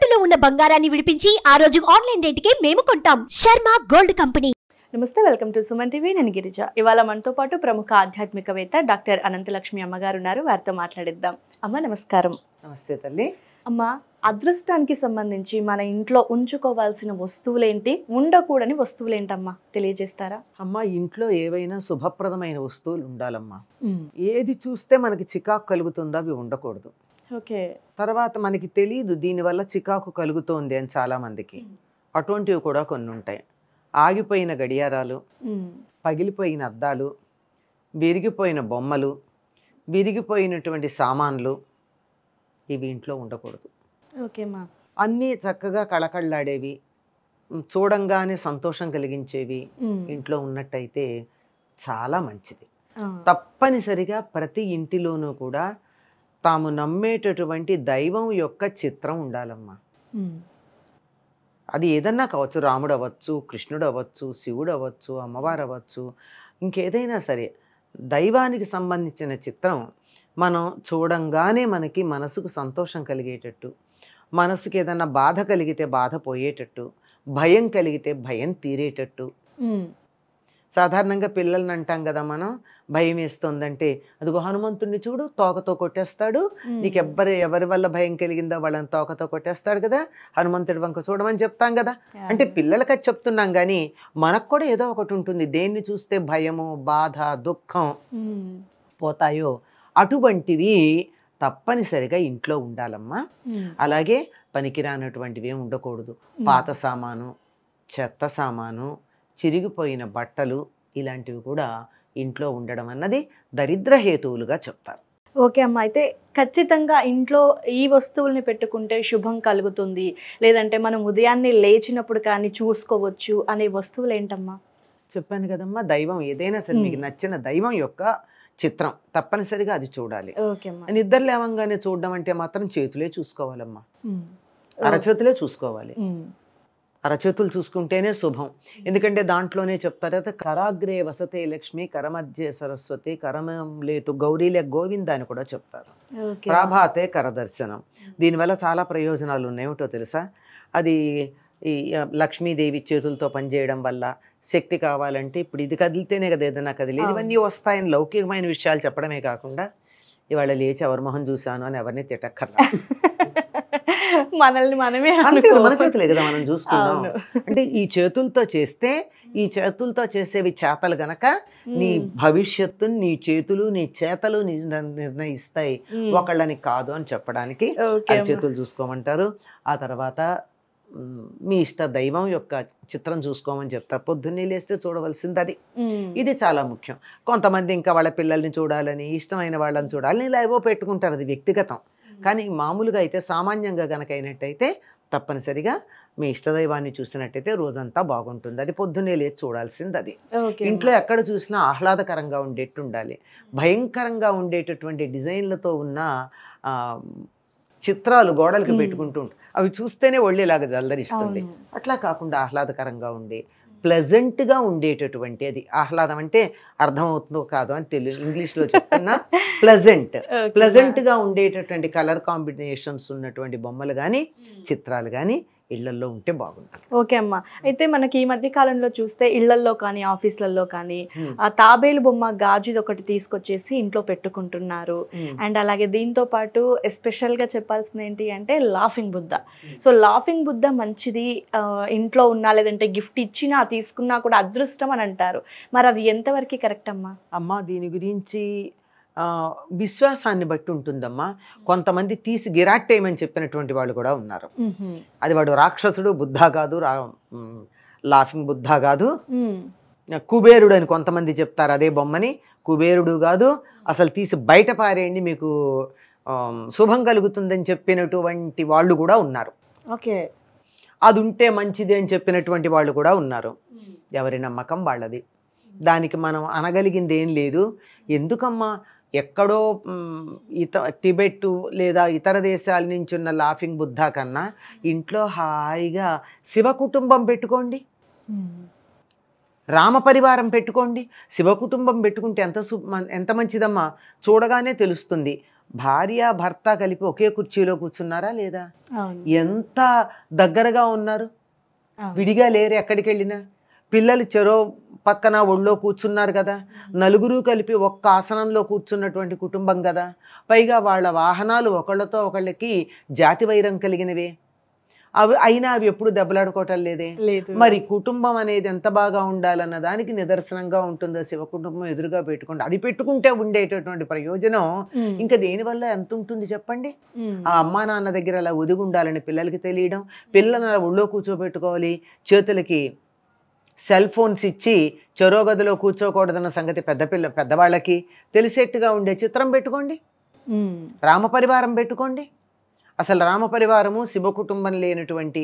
తాకట్టులో ఉన్న బంగారాన్ని విడిపించి ఆ రోజు ఆన్లైన్ రేటుకే మేము కొంటాం. Sharma gold company. నమస్తే, వెల్కమ్ టు సుమన్ టీవీ. నేను గిరిజ. ఇవాళ మనతో పాటు ప్రముఖ ఆధ్యాత్మికవేత్త డాక్టర్ అనంతలక్ష్మి అమ్మగారు ఉన్నారు. వారితో మాట్లాడిద్దాం. అమ్మ నమస్కారం. నమస్తే తల్లి. అమ్మ, అదృష్టానికి సంబంధించి మన ఇంట్లో ఉంచుకోవాల్సిన వస్తువులేంటి, ఉండకూడని వస్తువులేంటమ్మా తెలియజేస్తారా? అమ్మ, ఇంట్లో ఏవైనా శుభప్రదమైన వస్తువులు ఉండాలమ్మా. ఏది చూస్తే మనకి చికాకు కలుగుతుందో అవి ఉండకూడదు. ఓకే. తర్వాత మనకి తెలియదు దీనివల్ల చికాకు కలుగుతోంది అని చాలా మందికి. అటువంటివి కూడా కొన్ని ఉంటాయి. ఆగిపోయిన గడియారాలు, పగిలిపోయిన అద్దాలు, విరిగిపోయిన బొమ్మలు, విరిగిపోయినటువంటి సామాన్లు, ఇవి ఇంట్లో ఉండకూడదు. ఓకేమా. అన్నీ చక్కగా కళకళలాడేవి, చూడంగానే సంతోషం కలిగించేవి ఇంట్లో ఉన్నట్టయితే చాలా మంచిది. తప్పనిసరిగా ప్రతి ఇంటిలోనూ కూడా తాము నమ్మేటటువంటి దైవం యొక్క చిత్రం ఉండాలమ్మా. అది ఏదన్నా కావచ్చు, రాముడు అవ్వచ్చు, కృష్ణుడు అవ్వచ్చు, శివుడు అవ్వచ్చు, అమ్మవారు అవ్వచ్చు, ఇంకేదైనా సరే దైవానికి సంబంధించిన చిత్రం మనం చూడంగానే మనకి మనసుకు సంతోషం కలిగేటట్టు, మనసుకి ఏదన్నా బాధ కలిగితే బాధ పోయేటట్టు, భయం కలిగితే భయం తీరేటట్టు. సాధారణంగా పిల్లల్ని అంటాం కదా మనం, భయం వేస్తుందంటే అదిగో హనుమంతుడిని చూడు, తోకతో కొట్టేస్తాడు, నీకు ఎవరి వల్ల భయం కలిగిందో వాళ్ళని తోకతో కొట్టేస్తాడు కదా, హనుమంతుడి వంక చూడమని చెప్తాం కదా. అంటే పిల్లలకి అది చెప్తున్నాం, కానీ మనకు కూడా ఏదో ఒకటి ఉంటుంది, దేన్ని చూస్తే భయము, బాధ, దుఃఖం పోతాయో అటువంటివి తప్పనిసరిగా ఇంట్లో ఉండాలమ్మా. అలాగే పనికిరానటువంటివి ఏమి ఉండకూడదు. పాత సామాను, చెత్త సామాను, చిరిగిపోయిన బట్టలు, ఇలాంటివి కూడా ఇంట్లో ఉండడం అన్నది దరిద్ర హేతువులుగా చెప్తారు. ఓకే అమ్మ. అయితే ఖచ్చితంగా ఇంట్లో ఈ వస్తువుల్ని పెట్టుకుంటే శుభం కలుగుతుంది, లేదంటే మనం ఉదయాన్నే లేచినప్పుడు కానీ చూసుకోవచ్చు అనే వస్తువులు ఏంటమ్మా? చెప్పాను కదమ్మా, దైవం ఏదైనా సరే మీకు నచ్చిన దైవం యొక్క చిత్రం తప్పనిసరిగా అది చూడాలి. నిద్ర లేవంగానే చూడడం అంటే మాత్రం చేతులే చూసుకోవాలమ్మా, అరచేతులే చూసుకోవాలి. అరచేతులు చూసుకుంటేనే శుభం. ఎందుకంటే దాంట్లోనే చెప్తారు కదా, కరాగ్రే వసతే లక్ష్మి, కరమధ్యే సరస్వతి, కరమలేతు గౌరీలే గోవింద అని కూడా చెప్తారు. ప్రాభాతే కరదర్శనం. దీనివల్ల చాలా ప్రయోజనాలు ఉన్నాయేమిటో తెలుసా? అది ఈ లక్ష్మీదేవి చేతులతో పనిచేయడం వల్ల శక్తి కావాలంటే ఇప్పుడు ఇది కదిలితేనే కదా ఏదైనా కదిలేదు, ఇవన్నీ వస్తాయని లౌకికమైన విషయాలు చెప్పడమే కాకుండా ఇవాళ లేచి ఎవరి మొహం చూశాను అని ఎవరిని తిట్టక్కర్లా, మనల్ని మనమే మన చేతులే కదా మనం చూసుకున్నాం. అంటే ఈ చేతులతో చేస్తే, ఈ చేతులతో చేసేవి చేతలు గనక నీ భవిష్యత్తుని నీ చేతులు నీ చేతలు నిర్ణయిస్తాయి, ఒకళ్ళని కాదు అని చెప్పడానికి చేతులు చూసుకోమంటారు. ఆ తర్వాత మీ ఇష్ట దైవం యొక్క చిత్రం చూసుకోమని చెప్తారు. పొద్దున్నే లేస్తే చూడవలసింది అది. ఇది చాలా ముఖ్యం. కొంతమంది ఇంకా వాళ్ళ పిల్లల్ని చూడాలని, ఇష్టమైన వాళ్ళని చూడాలని ఇలా ఏవో పెట్టుకుంటారు, అది వ్యక్తిగతం. కానీ మామూలుగా అయితే సామాన్యంగా గనక అయినట్టయితే తప్పనిసరిగా మీ ఇష్టదైవాన్ని చూసినట్టయితే రోజంతా బాగుంటుంది. అది పొద్దున్నే లేచి చూడాల్సింది అది. ఇంట్లో ఎక్కడ చూసినా ఆహ్లాదకరంగా ఉండేట్టు ఉండాలి. భయంకరంగా ఉండేటటువంటి డిజైన్లతో ఉన్న చిత్రాలు గోడలకు పెట్టుకుంటూ ఉంటాయి, అవి చూస్తేనే ఒళ్ళేలాగా జల్దరిస్తుంది. అట్లా కాకుండా ఆహ్లాదకరంగా ఉండే, ప్లెజెంట్గా ఉండేటటువంటి, అది ఆహ్లాదం అంటే అర్థమవుతుందో కాదో అని ఇంగ్లీష్లో చెప్తున్నా, ప్లెజెంట్గా ఉండేటటువంటి కలర్ కాంబినేషన్స్ ఉన్నటువంటి బొమ్మలు కానీ చిత్రాలు కానీ ఇళ్లల్లో ఉంటే బాగుంటుంది. ఓకే అమ్మ. అయితే మనకి ఈ మధ్య కాలంలో చూస్తే ఇళ్లల్లో కానీ ఆఫీసులలో కానీ ఆ తాబేలు బొమ్మ గాజుది ఒకటి తీసుకొచ్చేసి ఇంట్లో పెట్టుకుంటున్నారు. అండ్ అలాగే దీంతో పాటు ఎస్పెషల్గా చెప్పాల్సింది ఏంటి అంటే laughing Buddha. So laughing Buddha మంచిది, ఇంట్లో ఉన్నా లేదంటే గిఫ్ట్ ఇచ్చినా తీసుకున్నా కూడా అదృష్టం అని అంటారు. మరి అది ఎంతవరకు కరెక్ట్ అమ్మా? అమ్మ, దీని గురించి విశ్వాసాన్ని బట్టి ఉంటుందమ్మా. కొంతమంది తీసి గిరాట్టేయమని చెప్పినటువంటి వాళ్ళు కూడా ఉన్నారు. అది వాడు రాక్షసుడు, బుద్ధ కాదు, లాఫింగ్ బుద్ధ కాదు, కుబేరుడు అని కొంతమంది చెప్తారు. అదే బొమ్మని కుబేరుడు కాదు, అసలు తీసి బయట పారేయండి మీకు శుభం కలుగుతుందని చెప్పినటువంటి వాళ్ళు కూడా ఉన్నారు. ఓకే. అది ఉంటే మంచిది అని చెప్పినటువంటి వాళ్ళు కూడా ఉన్నారు. ఎవరి నమ్మకం వాళ్ళది, దానికి మనం అనగలిగింది ఏం లేదు. ఎందుకమ్మా, ఎక్కడో టిబెట్ లేదా ఇతర దేశాల నుంచి ఉన్న లాఫింగ్ బుద్ధ కన్నా ఇంట్లో హాయిగా శివ కుటుంబం పెట్టుకోండి, రామ పరివారం పెట్టుకోండి. శివ కుటుంబం పెట్టుకుంటే ఎంత మంచిదమ్మా, చూడగానే తెలుస్తుంది. భార్య భర్త కలిపి ఒకే కుర్చీలో కూర్చున్నారా లేదా? అవును. ఎంత దగ్గరగా ఉన్నారు, అవును. విడిగా లేరు. ఎక్కడికి వెళ్ళినా పిల్లలు చెరో పక్కన ఒళ్ళో కూర్చున్నారు కదా, నలుగురు కలిపి ఒక్క ఆసనంలో కూర్చున్నటువంటి కుటుంబం కదా. పైగా వాళ్ళ వాహనాలు ఒకళ్ళతో ఒకళ్ళకి జాతి వైరం కలిగినవే, అయినా అవి ఎప్పుడు దెబ్బలాడుకోవటం లేదే. లేదు. మరి కుటుంబం అనేది ఎంత బాగా ఉండాలన్న దానికి నిదర్శనంగా ఉంటుందో శివ కుటుంబం ఎదురుగా పెట్టుకుంటే, అది పెట్టుకుంటే ఉండేటటువంటి ప్రయోజనం ఇంకా దేనివల్ల ఎంత ఉంటుంది చెప్పండి. ఆ అమ్మా నాన్న దగ్గర అలా ఒదిగి ఉండాలని పిల్లలకి తెలియడం, పిల్లలను అలా ఒళ్ళో కూర్చోబెట్టుకోవాలి, చేతులకి సెల్ ఫోన్స్ ఇచ్చి చెరో గదిలో కూర్చోకూడదన్న సంగతి పెద్దవాళ్ళకి తెలిసేట్టుగా ఉండే చిత్రం పెట్టుకోండి, రామ పరివారం పెట్టుకోండి. అసలు రామ పరివారము శివ కుటుంబం లేనటువంటి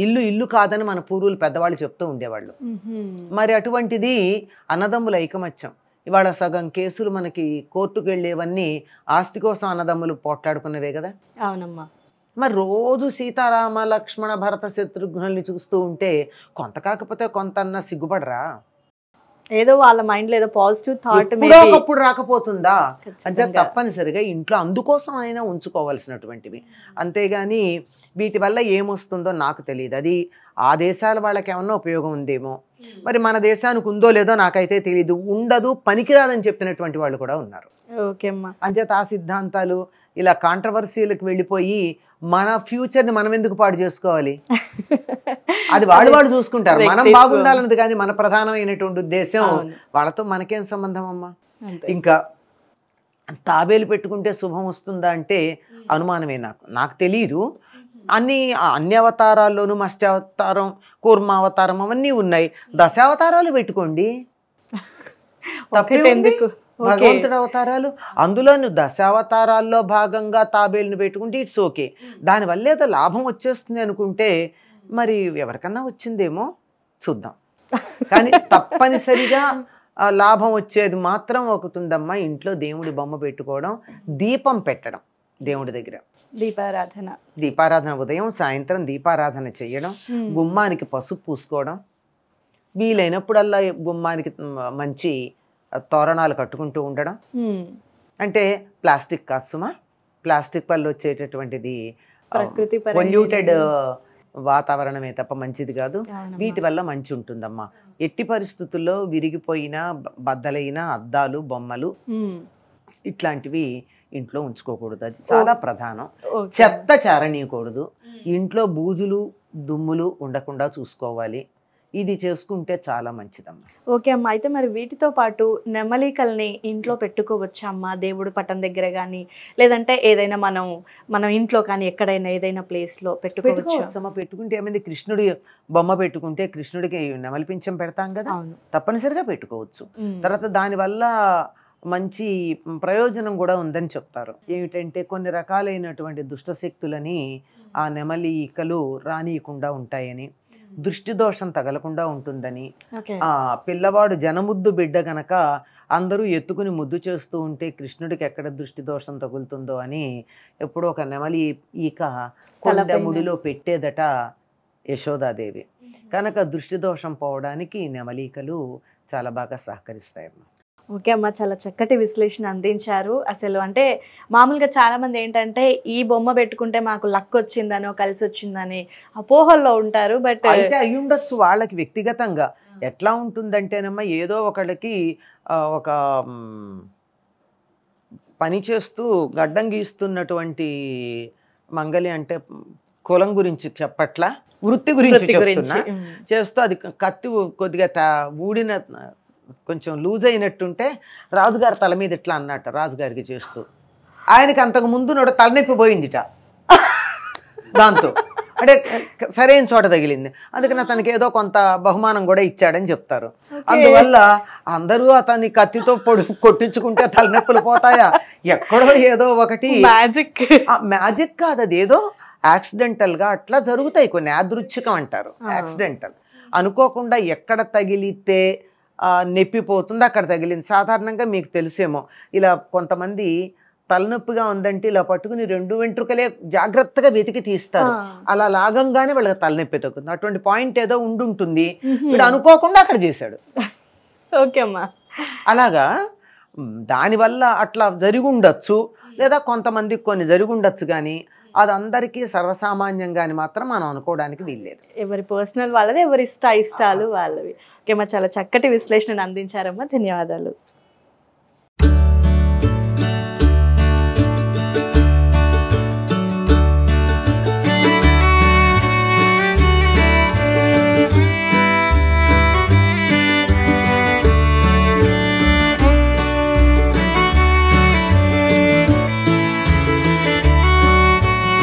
ఇల్లు కాదని మన పూర్వులు పెద్దవాళ్ళు చెప్తూ ఉండేవాళ్ళు. మరి అటువంటిది అన్నదమ్ముల ఐకమత్యం. ఇవాళ సగం కేసులు మనకి కోర్టుకు వెళ్ళేవన్నీ ఆస్తి కోసం అన్నదమ్ములు పోట్లాడుకున్నవే కదా. అవునమ్మా. మరి రోజు సీతారామ లక్ష్మణ భరత శత్రుఘ్నుల్ని చూస్తూ ఉంటే కొంత కాకపోతే కొంత అన్న సిగ్గుపడరా? ఏదో వాళ్ళ మైండ్ లో ఏదో పాజిటివ్ థాట్ ఒకప్పుడు రాకపోతుందా అంటే తప్పనిసరిగా ఇంట్లో అందుకోసం అయినా ఉంచుకోవాల్సినటువంటివి. అంతేగాని వీటి వల్ల ఏమొస్తుందో నాకు తెలియదు. అది ఆ దేశాల వాళ్ళకి ఏమన్నా ఉపయోగం ఉందేమో, మరి మన దేశానికి ఉందో లేదో నాకైతే తెలియదు. ఉండదు, పనికిరాదని చెప్పినటువంటి వాళ్ళు కూడా ఉన్నారు. ఓకే అమ్మా. అంచేత ఆ సిద్ధాంతాలు ఇలా కాంట్రవర్సీలకు వెళ్ళిపోయి మన ఫ్యూచర్ని మనం ఎందుకు పాడు చేసుకోవాలి? అది వాళ్ళు చూసుకుంటారు, మనం బాగుండాలన్నది కానీ మన ప్రధానమైనటువంటి ఉద్దేశం వాళ్ళతో మనకేం సంబంధం అమ్మా. ఇంకా తాబేలు పెట్టుకుంటే శుభం వస్తుందా అంటే అనుమానమే. నాకు తెలియదు. అన్ని అవతారాల్లోనూ మత్స్యావతారం, కూర్మావతారం అవన్నీ ఉన్నాయి. దశావతారాలు పెట్టుకోండి, ఎందుకు? భగవంతుడు అవతారాలు, అందులోని దశావతారాల్లో భాగంగా తాబేలుని పెట్టుకుంటే ఇట్స్ ఓకే. దానివల్ల ఏదో లాభం వచ్చేస్తుంది అనుకుంటే మరి ఎవరికన్నా వచ్చిందేమో చూద్దాం. కానీ తప్పనిసరిగా లాభం వచ్చేది మాత్రం ఒకటి ఉందమ్మా, ఇంట్లో దేవుడి బొమ్మ పెట్టుకోవడం, దీపం పెట్టడం దేవుడి దగ్గర, దీపారాధన ఉదయం సాయంత్రం దీపారాధన చేయడం, గుమ్మానికి పసుపు పూసుకోవడం, వీలైనప్పుడల్లా గుమ్మానికి మంచి తోరణాలు కట్టుకుంటూ ఉండడం. అంటే ప్లాస్టిక్ కాసుమా, ప్లాస్టిక్ వల్ల వచ్చేటటువంటిది పొల్యూటెడ్ వాతావరణమే తప్ప మంచిది కాదు. వీటి వల్ల మంచి ఉంటుందమ్మా. ఎట్టి పరిస్థితుల్లో విరిగిపోయిన బద్దలైన అద్దాలు, బొమ్మలు ఇట్లాంటివి ఇంట్లో ఉంచుకోకూడదు. అది చాలా ప్రధానం. చెత్త చేరనీయకూడదు. ఇంట్లో బూజులు దుమ్ములు ఉండకుండా చూసుకోవాలి. ఇది చేసుకుంటే చాలా మంచిదమ్మా. ఓకే అమ్మా. అయితే మరి వీటితో పాటు నెమలికల్ని ఇంట్లో పెట్టుకోవచ్చా అమ్మా? దేవుడు పట్టం దగ్గర కానీ, లేదంటే ఏదైనా మనం ఇంట్లో కానీ ఎక్కడైనా ఏదైనా ప్లేస్లో పెట్టుకోవచ్చా? పెట్టుకుంటే ఏమైంది, కృష్ణుడి బొమ్మ పెట్టుకుంటే కృష్ణుడికి నెమలి పింఛం పెడతాం కదా, తప్పనిసరిగా పెట్టుకోవచ్చు. తర్వాత దానివల్ల మంచి ప్రయోజనం కూడా ఉందని చెప్తారు. ఏమిటంటే కొన్ని రకాలైనటువంటి దుష్టశక్తులని ఆ నెమలి ఈకలు రానియకుండా ఉంటాయని, దృష్టి దోషం తగలకుండా ఉంటుందని, ఆ పిల్లవాడు జనముద్దు బిడ్డ గనక అందరూ ఎత్తుకుని ముద్దు చేస్తూ ఉంటే కృష్ణుడికి ఎక్కడ దృష్టి దోషం తగులుతుందో అని ఎప్పుడో ఒక నెమలి ఈక కొండ ముడిలో పెట్టేదట యశోదాదేవి. కనుక దృష్టి దోషం పోవడానికి నెమలీకలు చాలా బాగా సహకరిస్తాయమ్మా. ఓకే అమ్మ, చాలా చక్కటి విశ్లేషణ అందించారు. అసలు అంటే మామూలుగా చాలా మంది ఏంటంటే ఈ బొమ్మ పెట్టుకుంటే మాకు లక్ వచ్చిందనో కలిసి వచ్చిందని అపోహల్లో ఉంటారు. బట్ అయితే అయి ఉండొచ్చు వాళ్ళకి వ్యక్తిగతంగా. ఎట్లా ఉంటుందంటేనమ్మా, ఏదో ఒకళ్ళకి ఒక పని చేస్తూ గడ్డం గీస్తున్నటువంటి మంగలి అంటే కులం గురించి చెప్పట్లా, వృత్తి గురించి చెప్తున్నా, చేస్తూ అది కత్తి కొద్దిగా ఊడిన కొంచెం లూజ్ అయినట్టుంటే రాజుగారి తల మీద ఇట్లా అన్నట్ట, రాజుగారికి చేస్తూ ఆయనకి అంతకు ముందు తలనొప్పి పోయిందిట దాంతో, అంటే సరైన చోట తగిలింది. అందుకని అతనికి ఏదో కొంత బహుమానం కూడా ఇచ్చాడని చెప్తారు. అందువల్ల అందరూ అతన్ని కత్తితో కొట్టించుకుంటే తలనొప్పులు పోతాయా? ఎక్కడో ఏదో ఒకటి మ్యాజిక్ కాదు, అది ఏదో యాక్సిడెంటల్ గా అట్లా జరుగుతాయి కొన్ని. యాదృచ్ఛికం అంటారు, యాక్సిడెంటల్. అనుకోకుండా ఎక్కడ తగిలితే నొప్పిపోతుంది అక్కడ తగిలింది. సాధారణంగా మీకు తెలుసేమో, ఇలా కొంతమంది తలనొప్పిగా ఉందంటే ఇలా పట్టుకుని 2 వెంట్రుకలే జాగ్రత్తగా వెతికి తీస్తారు. అలా లాగంగానే వాళ్ళకి తలనొప్పి తగ్గుతుంది. అటువంటి పాయింట్ ఏదో ఉండుంటుంది, వీడు అనుకోకుండా అక్కడ చేశాడు. ఓకే అమ్మా. అలాగా దానివల్ల అట్లా జరిగి ఉండొచ్చు, లేదా కొంతమందికి కొన్ని జరిగి ఉండొచ్చు, కానీ అది అందరికీ సర్వసామాన్యంగా అని మాత్రం మనం అనుకోవడానికి వీల్లేదు. ఎవరి పర్సనల్ వాళ్ళది, ఎవరి ఇష్టాలు వాళ్ళవి. ఓకే, మా చాలా చక్కటి విశ్లేషణను అందించారమ్మా, ధన్యవాదాలు.